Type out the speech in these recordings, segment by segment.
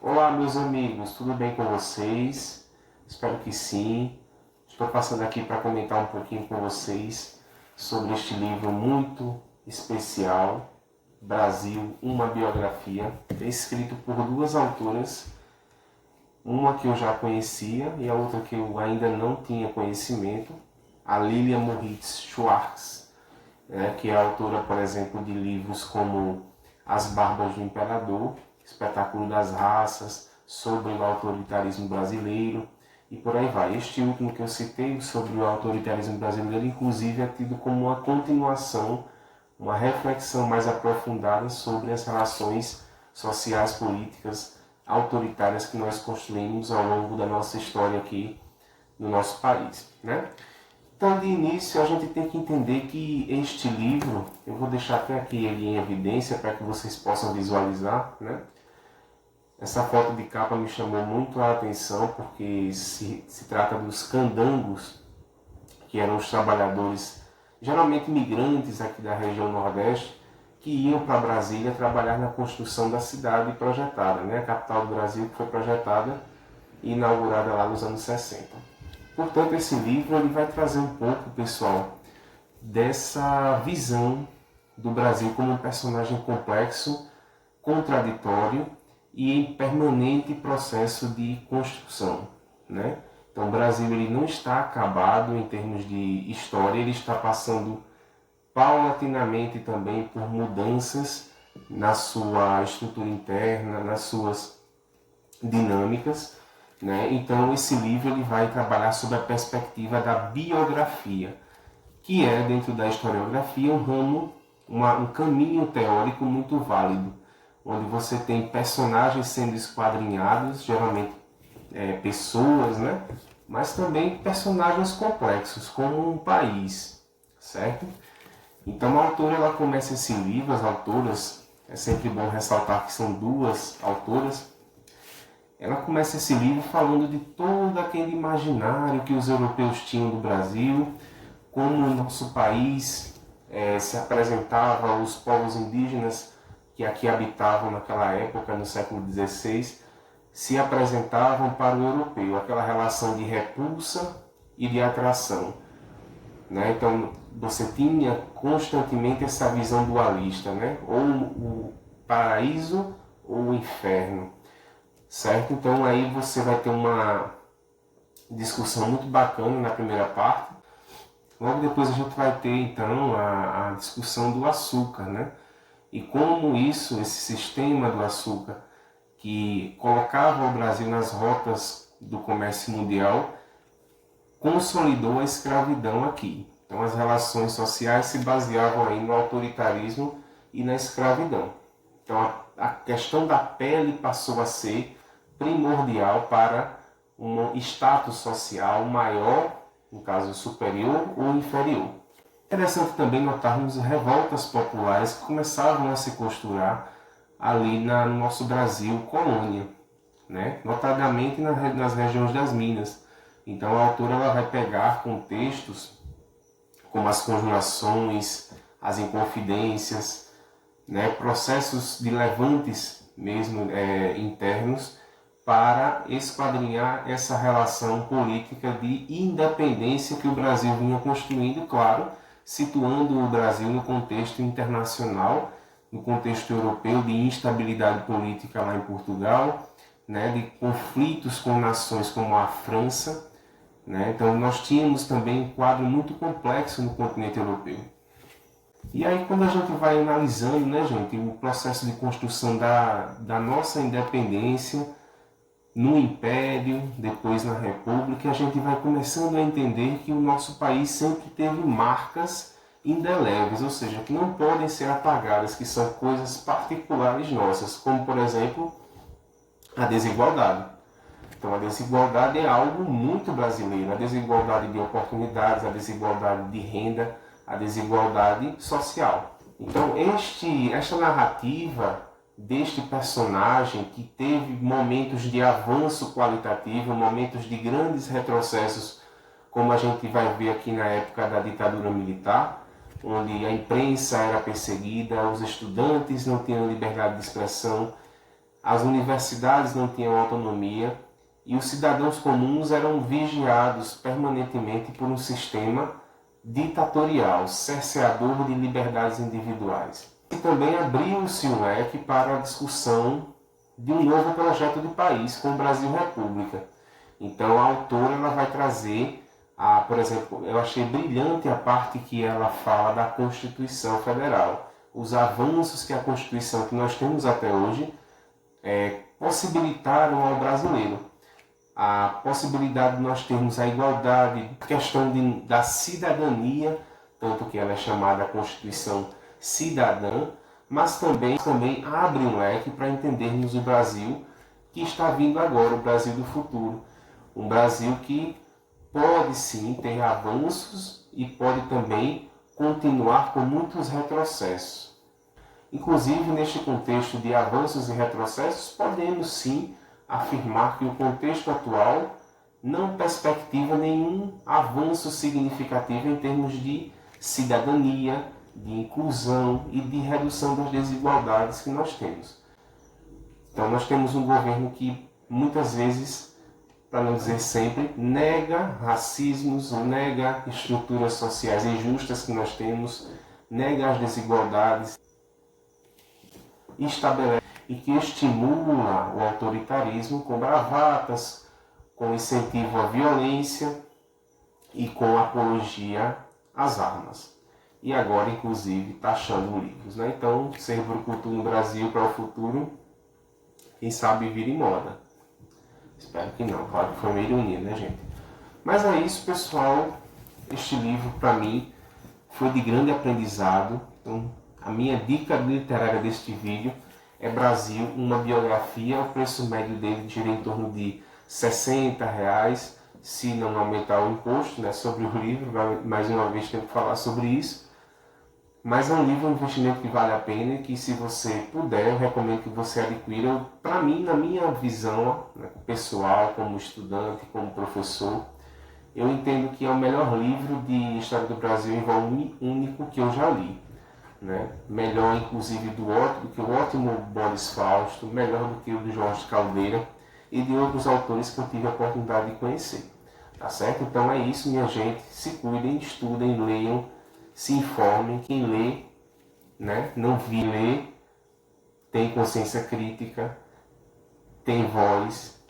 Olá, meus amigos, tudo bem com vocês? Espero que sim. Estou passando aqui para comentar um pouquinho com vocês sobre este livro muito especial, Brasil, uma biografia, escrito por duas autoras, uma que eu já conhecia e a outra que eu ainda não tinha conhecimento, a Lilia Moritz Schwartz, que é autora, por exemplo, de livros como As Barbas do Imperador, Espetáculo das Raças, sobre o autoritarismo brasileiro e por aí vai. Este último que eu citei, sobre o autoritarismo brasileiro, inclusive é tido como uma continuação, uma reflexão mais aprofundada sobre as relações sociais, políticas, autoritárias que nós construímos ao longo da nossa história aqui no nosso país, né? Então, de início, a gente tem que entender que este livro, eu vou deixar até aqui ele em evidência para que vocês possam visualizar, né? Essa foto de capa me chamou muito a atenção porque se trata dos candangos, que eram os trabalhadores, geralmente migrantes aqui da região Nordeste, que iam para Brasília trabalhar na construção da cidade projetada, né? A capital do Brasil, que foi projetada e inaugurada lá nos anos 60. Portanto, esse livro ele vai trazer um pouco, pessoal, dessa visão do Brasil como um personagem complexo, contraditório e em permanente processo de construção, né? Então, o Brasil ele não está acabado em termos de história, ele está passando paulatinamente também por mudanças na sua estrutura interna, nas suas dinâmicas, né? Então, esse livro ele vai trabalhar sobre a perspectiva da biografia, que é, dentro da historiografia, um ramo, um caminho teórico muito válido, onde você tem personagens sendo esquadrinhados, geralmente pessoas, né? Mas também personagens complexos, como um país, certo? Então a autora ela começa esse livro, as autoras, é sempre bom ressaltar que são duas autoras, ela começa esse livro falando de todo aquele imaginário que os europeus tinham do Brasil, como o nosso país se apresentava aos povos indígenas que aqui habitavam naquela época, no século XVI, se apresentavam para o europeu, aquela relação de repulsa e de atração, né? Então você tinha constantemente essa visão dualista, né? Ou o paraíso ou o inferno, certo? Então aí você vai ter uma discussão muito bacana na primeira parte. Logo depois a gente vai ter então a discussão do açúcar, né? E como isso, esse sistema do açúcar que colocava o Brasil nas rotas do comércio mundial, consolidou a escravidão aqui. Então as relações sociais se baseavam aí no autoritarismo e na escravidão. Então a questão da pele passou a ser primordial para um status social maior, no caso superior ou inferior. Interessante também notarmos revoltas populares que começavam a se costurar ali no nosso Brasil colônia, né? Notadamente nas regiões das Minas. Então a autora ela vai pegar contextos como as conjurações, as inconfidências, né? Processos de levantes mesmo internos para esquadrinhar essa relação política de independência que o Brasil vinha construindo, claro, situando o Brasil no contexto internacional, no contexto europeu de instabilidade política lá em Portugal, né, de conflitos com nações como a França, né? Então nós tínhamos também um quadro muito complexo no continente europeu. E aí quando a gente vai analisando, né, gente, o processo de construção da nossa independência no Império, depois na República, a gente vai começando a entender que o nosso país sempre teve marcas indeléveis, ou seja, que não podem ser apagadas, que são coisas particulares nossas, como por exemplo a desigualdade. Então a desigualdade é algo muito brasileiro, a desigualdade de oportunidades, a desigualdade de renda, a desigualdade social. Então esta narrativa deste personagem que teve momentos de avanço qualitativo, momentos de grandes retrocessos, como a gente vai ver aqui na época da ditadura militar, onde a imprensa era perseguida, os estudantes não tinham liberdade de expressão, as universidades não tinham autonomia e os cidadãos comuns eram vigiados permanentemente por um sistema ditatorial, cerceador de liberdades individuais. E também abriu-se um leque para a discussão de um novo projeto de país com o Brasil República. Então a autora ela vai trazer, por exemplo, eu achei brilhante a parte que ela fala da Constituição Federal, os avanços que a Constituição que nós temos até hoje possibilitaram ao brasileiro. A possibilidade de nós termos a igualdade, a questão da cidadania, tanto que ela é chamada Constituição Cidadã, mas também abre um leque para entendermos o Brasil que está vindo agora, o Brasil do futuro. Um Brasil que pode sim ter avanços e pode também continuar com muitos retrocessos. Inclusive, neste contexto de avanços e retrocessos, podemos sim afirmar que o contexto atual não perspectiva nenhum avanço significativo em termos de cidadania, de inclusão e de redução das desigualdades que nós temos. Então nós temos um governo que muitas vezes, para não dizer sempre, nega racismos, nega estruturas sociais injustas que nós temos, nega as desigualdades, estabelece e que estimula o autoritarismo com bravatas, com incentivo à violência e com apologia às armas. E agora, inclusive, taxando livros. Né? Então, ser brucutu no Brasil para o futuro, quem sabe vira em moda. Espero que não, claro que foi uma ironia, né, gente? Mas é isso, pessoal. Este livro, para mim, foi de grande aprendizado. Então, a minha dica literária deste vídeo é Brasil, uma biografia. O preço médio dele gira em torno de R$60, se não aumentar o imposto, né, sobre o livro. Mais uma vez tenho que falar sobre isso. Mas é um livro, um investimento que vale a pena e que, se você puder, eu recomendo que você adquira. Para mim, na minha visão, né, pessoal, como estudante, como professor, eu entendo que é o melhor livro de História do Brasil em volume único que eu já li. Né? Melhor, inclusive, do que o ótimo Boris Fausto, melhor do que o de Jorge Caldeira e de outros autores que eu tive a oportunidade de conhecer. Tá certo? Então é isso, minha gente. Se cuidem, estudem, leiam, se informem. Quem lê, né, não vi ler, tem consciência crítica, tem voz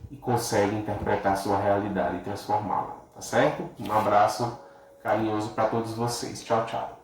e consegue interpretar a sua realidade e transformá-la. Tá certo? Um abraço carinhoso para todos vocês. Tchau, tchau.